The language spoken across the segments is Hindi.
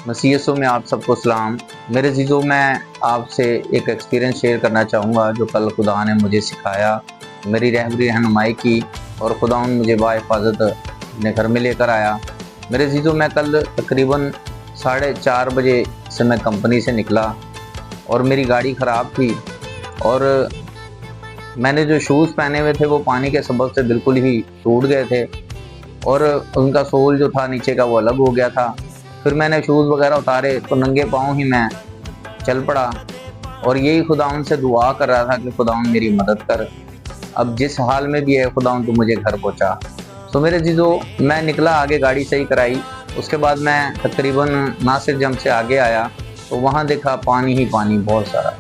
मसीयसों में आप सबको सलाम। मेरे जीजो, मैं आपसे एक एक्सपीरियंस शेयर करना चाहूँगा जो कल खुदा ने मुझे सिखाया, मेरी रहबरी रहनुमाई की और खुदा मुझे बाहिफाजत अपने घर में लेकर आया। मेरे जीजो, मैं कल तकरीबन 4:30 बजे से मैं कंपनी से निकला और मेरी गाड़ी ख़राब थी और मैंने जो शूज़ पहने हुए थे वो पानी के सबब से बिल्कुल ही टूट गए थे और उनका सोल जो था नीचे का वो अलग हो गया था। फिर मैंने शूज़ वगैरह उतारे तो नंगे पाँव ही मैं चल पड़ा और यही खुदाउन से दुआ कर रहा था कि खुदाउन मेरी मदद कर। अब जिस हाल में भी है खुदाउन, तू मुझे घर पहुंचा। तो मेरे जीजो, मैं निकला, आगे गाड़ी सही कराई। उसके बाद मैं तकरीबन नासिर जंग से आगे आया तो वहाँ देखा पानी ही पानी बहुत सारा।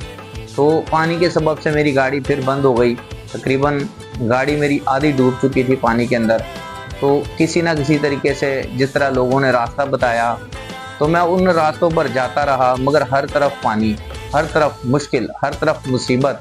तो पानी के सबब से मेरी गाड़ी फिर बंद हो गई। तकरीबन गाड़ी मेरी आधी डूब चुकी थी पानी के अंदर। तो किसी ना किसी तरीके से जिस तरह लोगों ने रास्ता बताया तो मैं उन रास्तों पर जाता रहा, मगर हर तरफ पानी, हर तरफ मुश्किल, हर तरफ मुसीबत।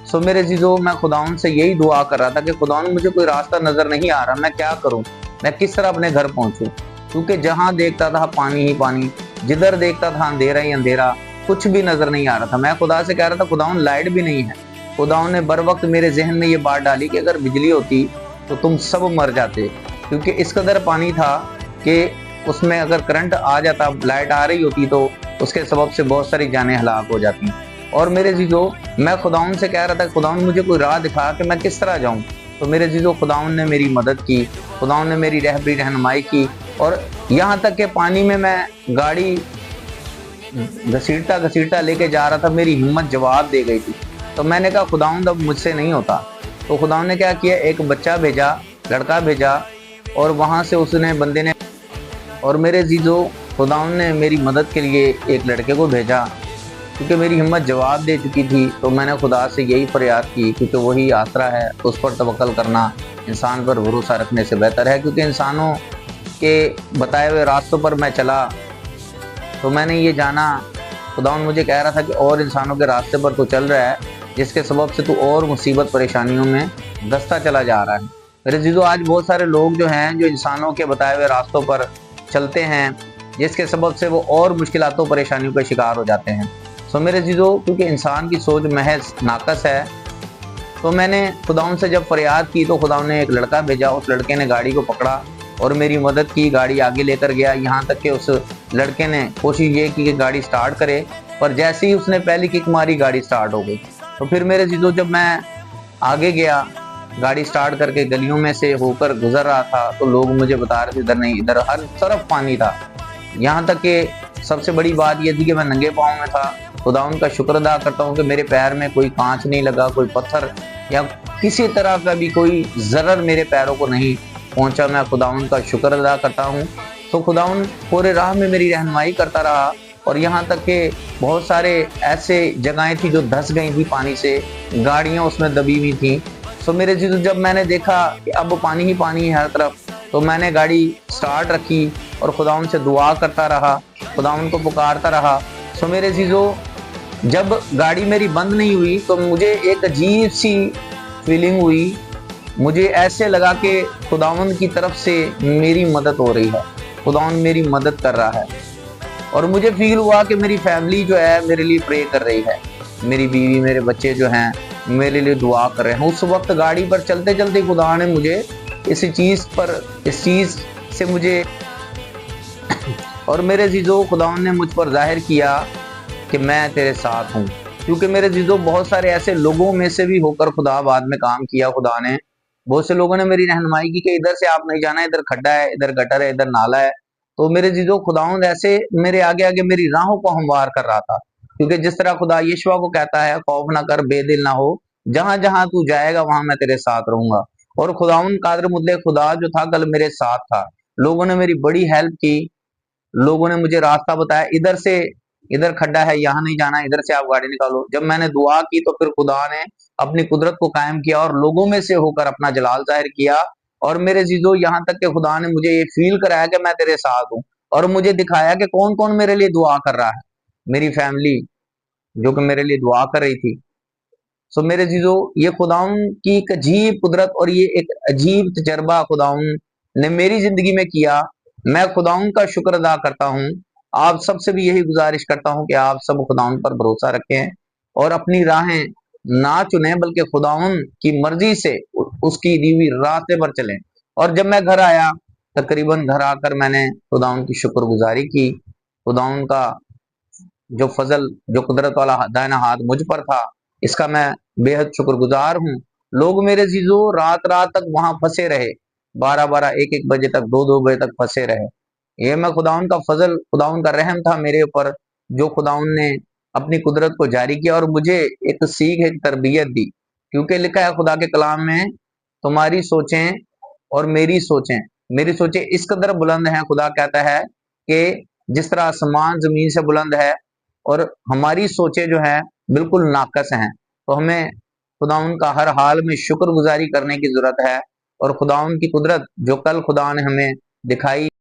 सो मेरे जीजो, मैं खुदाउन से यही दुआ कर रहा था कि खुदाउन मुझे कोई रास्ता नज़र नहीं आ रहा, मैं क्या करूं, मैं किस तरह अपने घर पहुंचूं, क्योंकि जहां देखता था पानी ही पानी, जिधर देखता था अंधेरा ही अंधेरा, कुछ भी नज़र नहीं आ रहा था। मैं खुदा से कह रहा था खुदाउन लाइट भी नहीं है। खुदाउन ने बर वक्त मेरे जहन में ये बात डाली कि अगर बिजली होती तो तुम सब मर जाते, क्योंकि इस कदर पानी था कि उसमें अगर करंट आ जाता, लाइट आ रही होती तो उसके सबब से बहुत सारी जानें हलाक हो जाती। और मेरे जीजो, मैं खुदाउन से कह रहा था खुदाउन मुझे कोई राह दिखा कि मैं किस तरह जाऊं। तो मेरे जीजो, खुदाउन ने मेरी मदद की, खुदाउन ने मेरी रहबरी रहनुमाई की और यहाँ तक के पानी में मैं गाड़ी घसीटता घसीटता लेके जा रहा था, मेरी हिम्मत जवाब दे गई थी। तो मैंने कहा खुदाउन अब मुझसे नहीं होता। तो खुदाउन ने क्या किया, एक बच्चा भेजा, लड़का भेजा और वहाँ से उसने बंदे ने, और मेरे जीजो, खुदाउन ने मेरी मदद के लिए एक लड़के को भेजा। क्योंकि मेरी हिम्मत जवाब दे चुकी थी तो मैंने खुदा से यही फरियाद की, क्योंकि वही आसरा है, उस पर तवक्कल करना इंसान पर भरोसा रखने से बेहतर है। क्योंकि इंसानों के बताए हुए रास्तों पर मैं चला तो मैंने ये जाना, खुदाउन मुझे कह रहा था कि और इंसानों के रास्ते पर तो चल रहा है जिसके सबब से तू और मुसीबत परेशानियों में दस्ता चला जा रहा है। मेरे जीजो, आज बहुत सारे लोग जो हैं जो इंसानों के बताए हुए रास्तों पर चलते हैं जिसके सबब से वो और मुश्किलातों परेशानियों का शिकार हो जाते हैं। सो मेरे जीजो, क्योंकि इंसान की सोच महज नाकस है, तो मैंने खुदाउन से जब फरियाद की तो खुदाउन ने एक लड़का भेजा। उस लड़के ने गाड़ी को पकड़ा और मेरी मदद की, गाड़ी आगे लेकर गया। यहाँ तक कि उस लड़के ने कोशिश ये की कि गाड़ी स्टार्ट करे, पर जैसे ही उसने पहली किक मारी गाड़ी स्टार्ट हो गई। तो फिर मेरे जीजो, जब मैं आगे गया गाड़ी स्टार्ट करके, गलियों में से होकर गुजर रहा था तो लोग मुझे बता रहे थे इधर नहीं, इधर हर तरफ पानी था। यहाँ तक कि सबसे बड़ी बात यह थी कि मैं नंगे पाँव में था। खुदाउन का शुक्र अदा करता हूँ कि मेरे पैर में कोई कांच नहीं लगा, कोई पत्थर या किसी तरह का भी कोई जरर मेरे पैरों को नहीं पहुंचा। मैं खुदाउन का शुक्र अदा करता हूँ। तो खुदाउन पूरे राह में मेरी रहनुमाई करता रहा और यहाँ तक कि बहुत सारे ऐसे जगहें थी जो धंस गई थी पानी से, गाड़ियाँ उसमें दबी हुई थी। तो मेरे जीजो, जब मैंने देखा कि अब पानी ही पानी है हर तरफ, तो मैंने गाड़ी स्टार्ट रखी और खुदाउन से दुआ करता रहा, खुदाउन को पुकारता रहा। सो मेरे जीजो, जब गाड़ी मेरी बंद नहीं हुई तो मुझे एक अजीब सी फीलिंग हुई। मुझे ऐसे लगा कि खुदावन की तरफ से मेरी मदद हो रही है, खुदावन मेरी मदद कर रहा है। और मुझे फील हुआ कि मेरी फैमिली जो है मेरे लिए प्रे कर रही है, मेरी बीवी, मेरे बच्चे जो हैं मेरे लिए दुआ कर रहे हैं। उस वक्त गाड़ी पर चलते चलते खुदा ने मुझे इस चीज़ से मुझे और मेरे जीजो, खुदावन ने मुझ पर जाहिर किया कि मैं तेरे साथ हूँ। क्योंकि मेरे जीजो, बहुत सारे ऐसे लोगों में से भी होकर खुदा बाद में काम किया। खुदा ने, बहुत से लोगों ने मेरी रहनुमाई की कि इधर से आप नहीं जाना, इधर खड्डा है, इधर गटर है, इधर नाला है। तो मेरे जीजो, खुदावंद ऐसे मेरे आगे आगे मेरी राहों को हमवार कर रहा था। क्योंकि जिस तरह खुदा यीशुआ को कहता है, खौफ ना कर, बेदिल ना हो, जहां जहां तू जाएगा वहां मैं तेरे साथ रहूंगा। और खुदावंद कादिर मुतलक खुदा जो था कल मेरे साथ था। लोगों ने मेरी बड़ी हेल्प की, लोगों ने मुझे रास्ता बताया, इधर से, इधर खड्डा है, यहाँ नहीं जाना, इधर से आप गाड़ी निकालो। जब मैंने दुआ की तो फिर खुदा ने अपनी कुदरत को कायम किया और लोगों में से होकर अपना जलाल जाहिर किया। और मेरे जीजो, यहाँ तक कि खुदा ने मुझे ये फील कराया कि मैं तेरे साथ हूँ और मुझे दिखाया कि कौन कौन मेरे लिए दुआ कर रहा है। मेरी फैमिली जो कि मेरे लिए दुआ कर रही थी। सो मेरे जीजो, ये खुदाउन की एक अजीब कुदरत और ये एक अजीब तजर्बा खुदाउन ने मेरी जिंदगी में किया। मैं खुदाउन का शुक्र अदा करता हूँ आप सबसे भी यही गुजारिश करता हूं कि आप सब खुदाउन पर भरोसा रखें और अपनी राहें ना चुनें, बल्कि खुदाउन की मर्जी से उसकी दी हुई रास्ते पर चलें। और जब मैं घर आया, तकरीबन घर आकर मैंने खुदाउन की शुक्रगुजारी की। खुदाउन का जो फजल, जो कुदरत वाला दाहिना हाथ मुझ पर था, इसका मैं बेहद शुक्रगुजार हूँ। लोग मेरे जीजो रात रात तक वहां फंसे रहे, 12-12 1-1 बजे तक, 2-2 बजे तक फंसे रहे। ये मैं खुदाउन का फजल, खुदाउन का रहम था मेरे ऊपर, जो खुदाउन ने अपनी कुदरत को जारी किया और मुझे एक सीख, एक तरबियत दी। क्योंकि लिखा है खुदा के कलाम में, तुम्हारी सोचें और मेरी सोचें इस कदर बुलंद हैं, खुदा कहता है कि जिस तरह आसमान जमीन से बुलंद है, और हमारी सोचें जो है बिल्कुल नाकस हैं। तो हमें खुदाउन का हर हाल में शुक्रगुजारी करने की जरूरत है। और खुदाउन की कुदरत जो कल खुदा ने हमें दिखाई